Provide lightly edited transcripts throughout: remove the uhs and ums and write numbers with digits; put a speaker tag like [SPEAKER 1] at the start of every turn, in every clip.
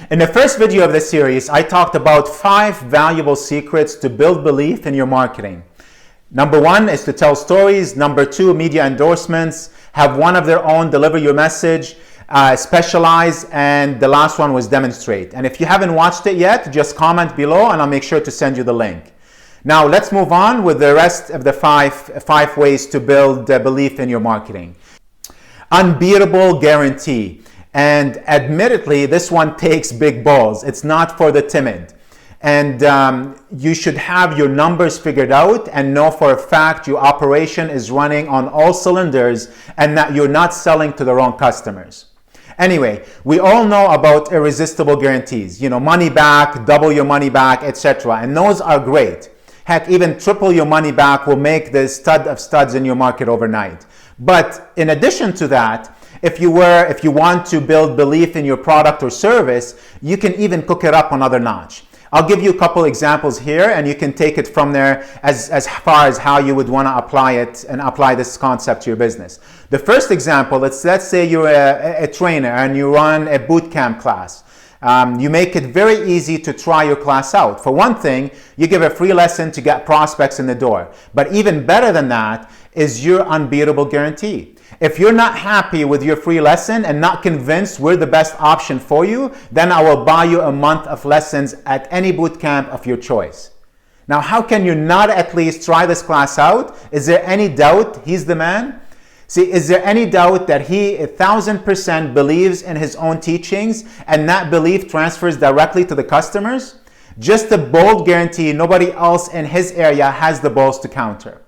[SPEAKER 1] In the first video of this series, I talked about 5 valuable secrets to build belief in your marketing. Number 1 is to tell stories. Number 2, media endorsements. Have one of their own, deliver your message, specialize, and the last one was demonstrate. And if you haven't watched it yet, just comment below and I'll make sure to send you the link. Now let's move on with the rest of the five ways to build belief in your marketing. Unbeatable guarantee. And admittedly, this one takes big balls. It's not for the timid. And you should have your numbers figured out and know for a fact your operation is running on all cylinders and that you're not selling to the wrong customers. Anyway, we all know about irresistible guarantees. You know, money back, double your money back, etc. And those are great. Heck, even triple your money back will make the stud of studs in your market overnight. But in addition to that, if you want to build belief in your product or service, you can even cook it up another notch. I'll give you a couple examples here and you can take it from there as far as how you would want to apply it and apply this concept to your business. The first example, let's say you're a trainer and you run a boot camp class. You make it very easy to try your class out. For one thing, you give a free lesson to get prospects in the door. But even better than that is your unbeatable guarantee. If you're not happy with your free lesson and not convinced we're the best option for you, then I will buy you a month of lessons at any boot camp of your choice. Now, how can you not at least try this class out? Is there any doubt he's the man? See, is there any doubt that he 1,000% believes in his own teachings and that belief transfers directly to the customers? Just a bold guarantee nobody else in his area has the balls to counter.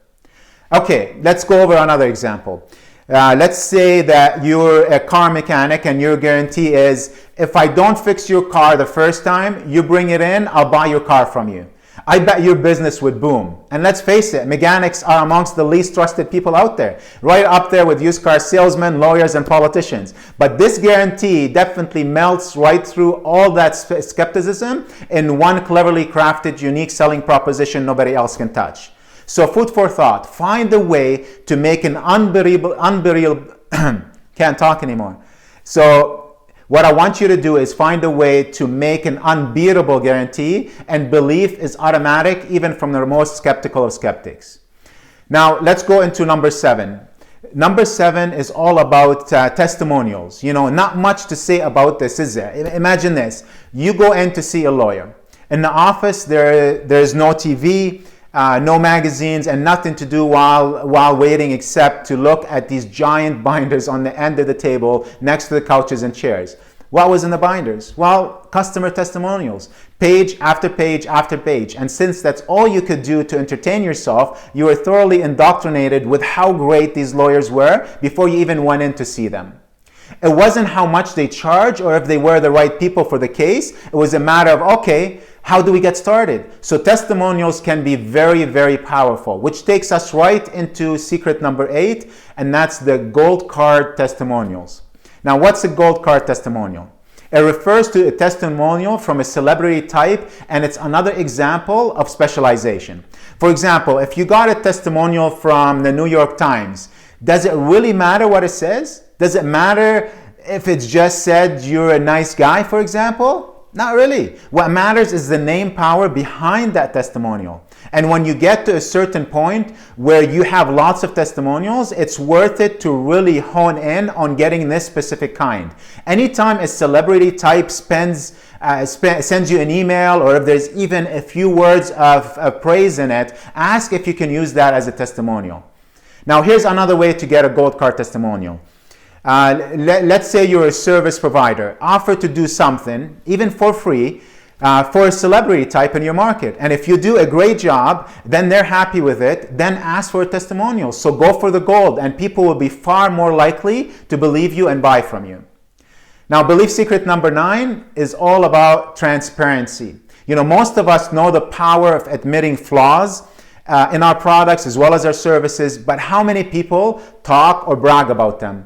[SPEAKER 1] Okay, let's go over another example. Let's say that you're a car mechanic and your guarantee is, if I don't fix your car the first time, you bring it in, I'll buy your car from you. I bet your business would boom. And let's face it, mechanics are amongst the least trusted people out there, right up there with used car salesmen, lawyers, and politicians. But this guarantee definitely melts right through all that skepticism in one cleverly crafted, unique selling proposition nobody else can touch. So food for thought, find a way to make an unbelievable, can't talk anymore. So what I want you to do is find a way to make an unbeatable guarantee, and belief is automatic even from the most skeptical of skeptics. Now let's go into number 7. Number 7 is all about testimonials. You know, not much to say about this, is there? Imagine this. You go in to see a lawyer. In the office, there's no TV, no magazines, and nothing to do while waiting except to look at these giant binders on the end of the table next to the couches and chairs. What was in the binders? Well, customer testimonials, page after page after page. And since that's all you could do to entertain yourself, you were thoroughly indoctrinated with how great these lawyers were before you even went in to see them. It wasn't how much they charge or if they were the right people for the case. It was a matter of, okay, how do we get started? So testimonials can be very, very powerful, which takes us right into secret number 8, and that's the gold card testimonials. Now, what's a gold card testimonial? It refers to a testimonial from a celebrity type, and it's another example of specialization. For example, if you got a testimonial from the New York Times, does it really matter what it says? Does it matter if it's just said you're a nice guy, for example? Not really. What matters is the name power behind that testimonial. And when you get to a certain point where you have lots of testimonials, it's worth it to really hone in on getting this specific kind. Anytime a celebrity type sends you an email, or if there's even a few words of praise in it, ask if you can use that as a testimonial. Now, here's another way to get a gold card testimonial. Let's say you're a service provider. Offer to do something, even for free, for a celebrity type in your market. And if you do a great job, then they're happy with it, then ask for a testimonial. So go for the gold, and people will be far more likely to believe you and buy from you. Now, belief secret number 9 is all about transparency. You know, most of us know the power of admitting flaws in our products as well as our services, but how many people talk or brag about them?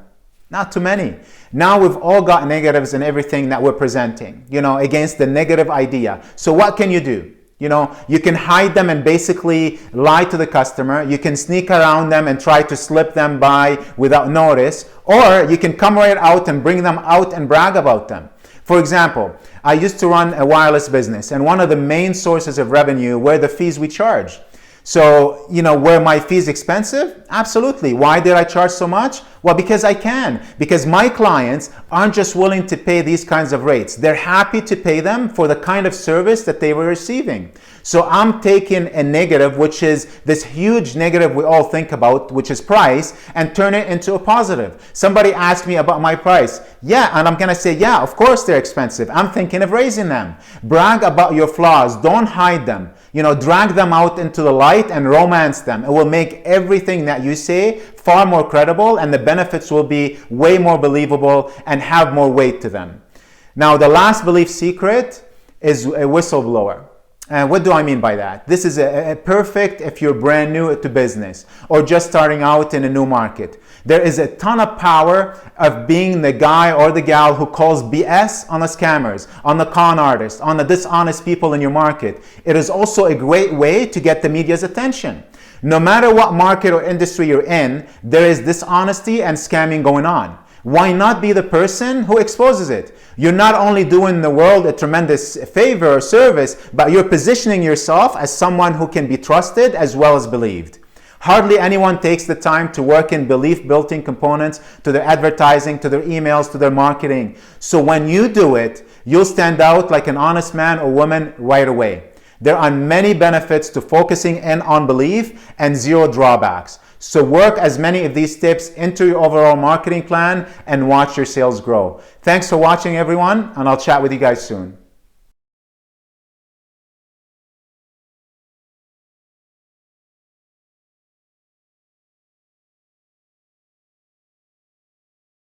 [SPEAKER 1] Not too many. Now we've all got negatives in everything that we're presenting, you know, against the negative idea. So what can you do? You know, you can hide them and basically lie to the customer. You can sneak around them and try to slip them by without notice. Or you can come right out and bring them out and brag about them. For example, I used to run a wireless business, and one of the main sources of revenue were the fees we charge. So, were my fees expensive? Absolutely. Why did I charge so much? Well, because I can. Because my clients aren't just willing to pay these kinds of rates. They're happy to pay them for the kind of service that they were receiving. So I'm taking a negative, which is this huge negative we all think about, which is price, and turn it into a positive. Somebody asked me about my price. Yeah, and I'm going to say, yeah, of course they're expensive. I'm thinking of raising them. Brag about your flaws. Don't hide them. Drag them out into the light and romance them. It will make everything that you say far more credible, and the benefits will be way more believable and have more weight to them. Now, the last belief secret is a whistleblower. And what do I mean by that? This is a perfect if you're brand new to business or just starting out in a new market. There is a ton of power of being the guy or the gal who calls BS on the scammers, on the con artists, on the dishonest people in your market. It is also a great way to get the media's attention. No matter what market or industry you're in, there is dishonesty and scamming going on. Why not be the person who exposes it? You're not only doing the world a tremendous favor or service, but you're positioning yourself as someone who can be trusted as well as believed. Hardly anyone takes the time to work in belief-building components to their advertising, to their emails, to their marketing. So when you do it, you'll stand out like an honest man or woman right away. There are many benefits to focusing in on belief and zero drawbacks. So work as many of these tips into your overall marketing plan and watch your sales grow. Thanks for watching, everyone, and I'll chat with you guys soon.